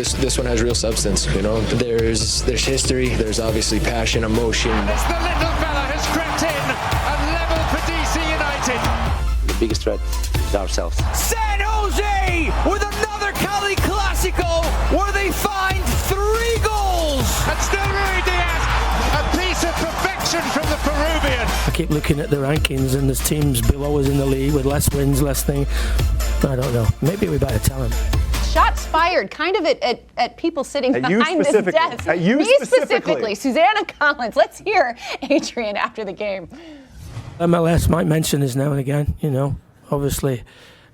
this one has real substance. You know, there's history. There's obviously passion, emotion. As the little fella has crept in and level for DC United. The biggest threat is ourselves. San Jose with another Cali Clasico where they find 3 goals. And still Rui Diaz, a piece of perfection from the Peruvian. I keep looking at the rankings and there's teams below us in the league with less wins, less thing. I don't know. Maybe we better tell him. Shots fired, kind of at people sitting at behind this desk. At you Me specifically. Susanna Collins. Let's hear Adrian after the game. MLS might mention this now and again, you know. Obviously,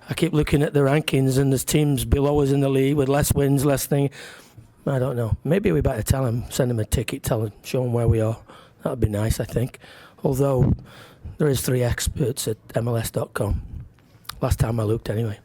I keep looking at the rankings and there's teams below us in the league with less wins, less thing. I don't know. Maybe we better tell him, send him a ticket, tell him, show him where we are. That would be nice, I think. Although, there is 3 experts at MLS.com. Last time I looked, anyway.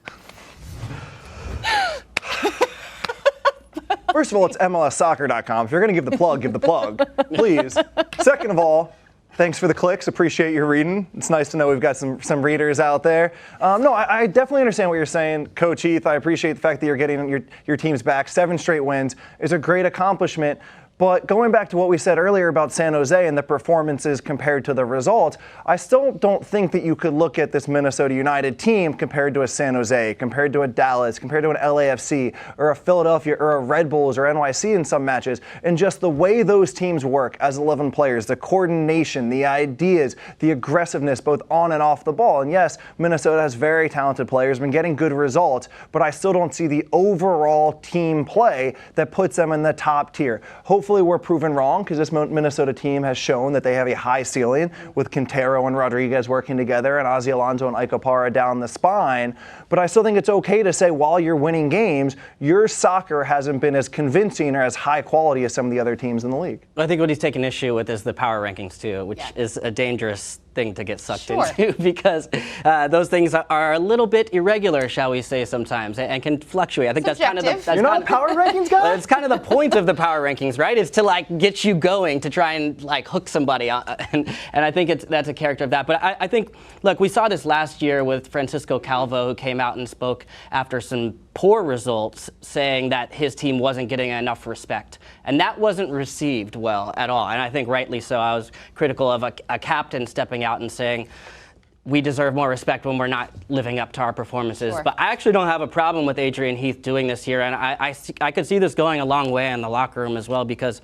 First of all, it's MLSsoccer.com. If you're going to give the plug, please. Second of all, thanks for the clicks. Appreciate your reading. It's nice to know we've got some readers out there. No, I definitely understand what you're saying, Coach Heath. I appreciate the fact that you're getting your teams back. 7 straight wins is a great accomplishment. But going back to what we said earlier about San Jose and the performances compared to the results, I still don't think that you could look at this Minnesota United team compared to a San Jose, compared to a Dallas, compared to an LAFC, or a Philadelphia, or a Red Bulls, or NYC in some matches, and just the way those teams work as 11 players, the coordination, the ideas, the aggressiveness, both on and off the ball. And yes, Minnesota has very talented players, been getting good results, but I still don't see the overall team play that puts them in the top tier. Hopefully we're proven wrong, because this Minnesota team has shown that they have a high ceiling with Quintero and Rodriguez working together and Ozzy Alonso and Ike Opara down the spine. But I still think it's okay to say while you're winning games, your soccer hasn't been as convincing or as high quality as some of the other teams in the league. I think what he's taking issue with is the power rankings too, which is a dangerous thing to get sucked into, because those things are a little bit irregular, shall we say, sometimes, and can fluctuate. I think that's kind of the... You're not a power rankings guy? It's kind of the point of the power rankings, right? Is to like get you going, to try and like hook somebody on, and I think that's a character of that. But I think, look, we saw this last year with Francisco Calvo, who came out and spoke after some poor results, saying that his team wasn't getting enough respect. And that wasn't received well at all. And I think rightly so. I was critical of a captain stepping out and saying, we deserve more respect when we're not living up to our performances. Sure. But I actually don't have a problem with Adrian Heath doing this here. And I could see this going a long way in the locker room as well, because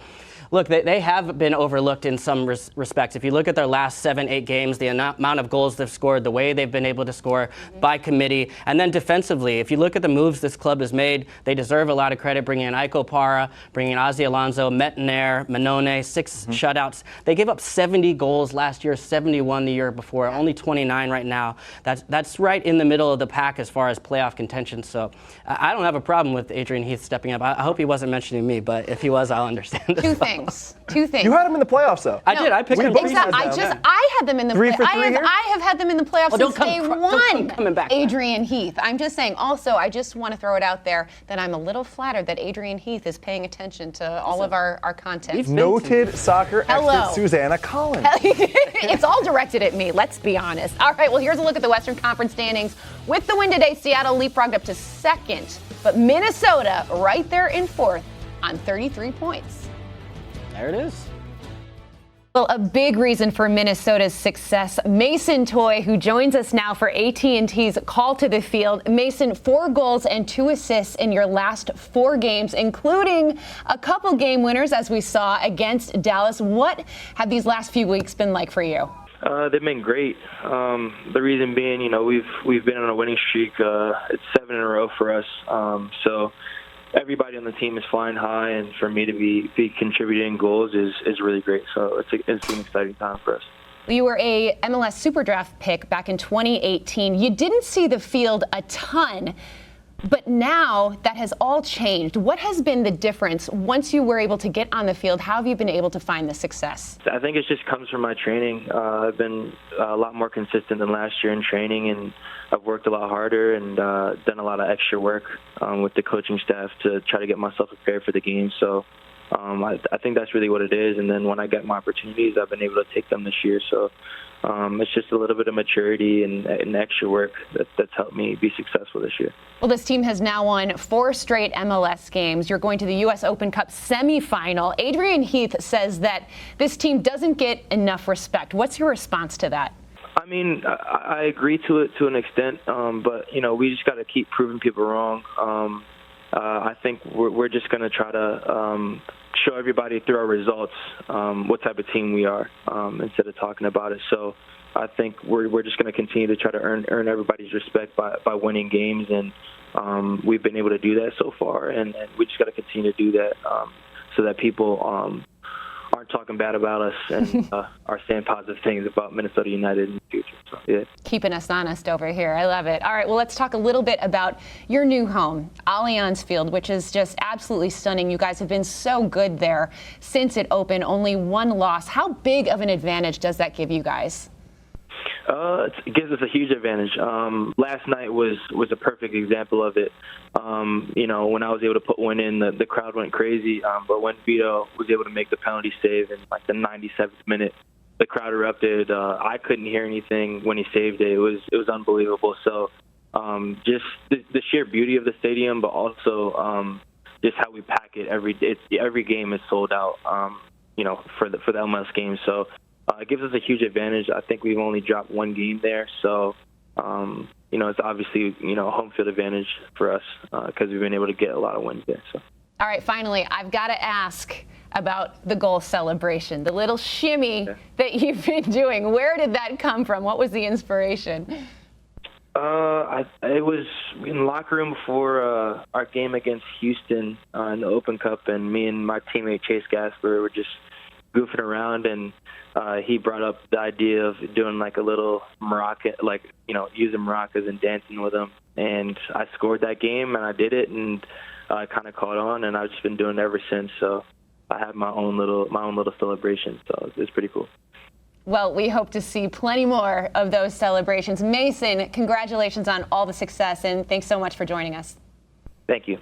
look, they have been overlooked in some respects. If you look at their last 7-8 games, the amount of goals they've scored, the way they've been able to score by committee, and then defensively, if you look at the moves this club has made, they deserve a lot of credit, bringing in Ike Opara, bringing in Ozzy Alonso, Mettenair, Manone, 6 shutouts. They gave up 70 goals last year, 71 the year before, only 29 right now. That's right in the middle of the pack as far as playoff contention. So I don't have a problem with Adrian Heath stepping up. I hope he wasn't mentioning me, but if he was, I'll understand. Two things. You had them in the playoffs, though. I did. I picked them. I had them in the playoffs. I have had them in the playoffs since day one. Coming back. Adrian Heath. I'm just saying. Also, I just want to throw it out there that I'm a little flattered that Adrian Heath is paying attention to all of our content. Noted soccer expert Susanna Collins. It's all directed at me. Let's be honest. All right. Well, here's a look at the Western Conference standings. With the win today, Seattle leapfrogged up to 2nd, but Minnesota right there in 4th on 33 points. There it is. Well, a big reason for Minnesota's success, Mason Toye, who joins us now for AT&T's Call to the Field. Mason, 4 goals and 2 assists in your last 4 games, including a couple game winners, as we saw against Dallas. What have these last few weeks been like for you? They've been great. The reason being, we've been on a winning streak. It's 7 in a row for us. So everybody on the team is flying high, and for me to be contributing goals is really great. So it's an exciting time for us. You were a MLS Super Draft pick back in 2018. You didn't see the field a ton, but now that has all changed. What has been the difference once you were able to get on the field? How have you been able to find the success? I think it just comes from my training. I've been a lot more consistent than last year in training, and I've worked a lot harder and done a lot of extra work with the coaching staff to try to get myself prepared for the game. So I think that's really what it is. And then when I get my opportunities, I've been able to take them this year. So it's just a little bit of maturity and extra work that's helped me be successful this year. Well, this team has now won 4 straight MLS games. You're going to the U.S. Open Cup semifinal. Adrian Heath says that this team doesn't get enough respect. What's your response to that? I mean, I agree to it to an extent, but, you know, we just got to keep proving people wrong. I think we're just going to try to show everybody through our results what type of team we are instead of talking about it. So I think we're just going to continue to try to earn everybody's respect by winning games, and we've been able to do that so far, and we just got to continue to do that so that people aren't talking bad about us and are saying positive things about Minnesota United in the future. So, yeah. Keeping us honest over here. I love it. All right, well, let's talk a little bit about your new home, Allianz Field, which is just absolutely stunning. You guys have been so good there since it opened, only 1 loss. How big of an advantage does that give you guys? It gives us a huge advantage. Last night was a perfect example of it. You know, when I was able to put one in, the crowd went crazy. But when Vito was able to make the penalty save in like the 97th minute, the crowd erupted. I couldn't hear anything when he saved it. It was unbelievable. So just the sheer beauty of the stadium, but also just how we pack it every game is sold out. You know, for the MLS game. So. It gives us a huge advantage. I think we've only dropped 1 game there, so you know, it's obviously, you know, a home field advantage for us because we've been able to get a lot of wins there. So. All right, finally, I've got to ask about the goal celebration, the little shimmy that you've been doing. Where did that come from? What was the inspiration? It was in the locker room before our game against Houston in the Open Cup, and me and my teammate Chase Gasper were just goofing around, and he brought up the idea of doing like a little maraca, like, you know, using maracas and dancing with them. And I scored that game, and I did it, and I kind of caught on, and I've just been doing it ever since. So I have my own little celebration. So it's pretty cool. Well, we hope to see plenty more of those celebrations. Mason, congratulations on all the success, and thanks so much for joining us. Thank you.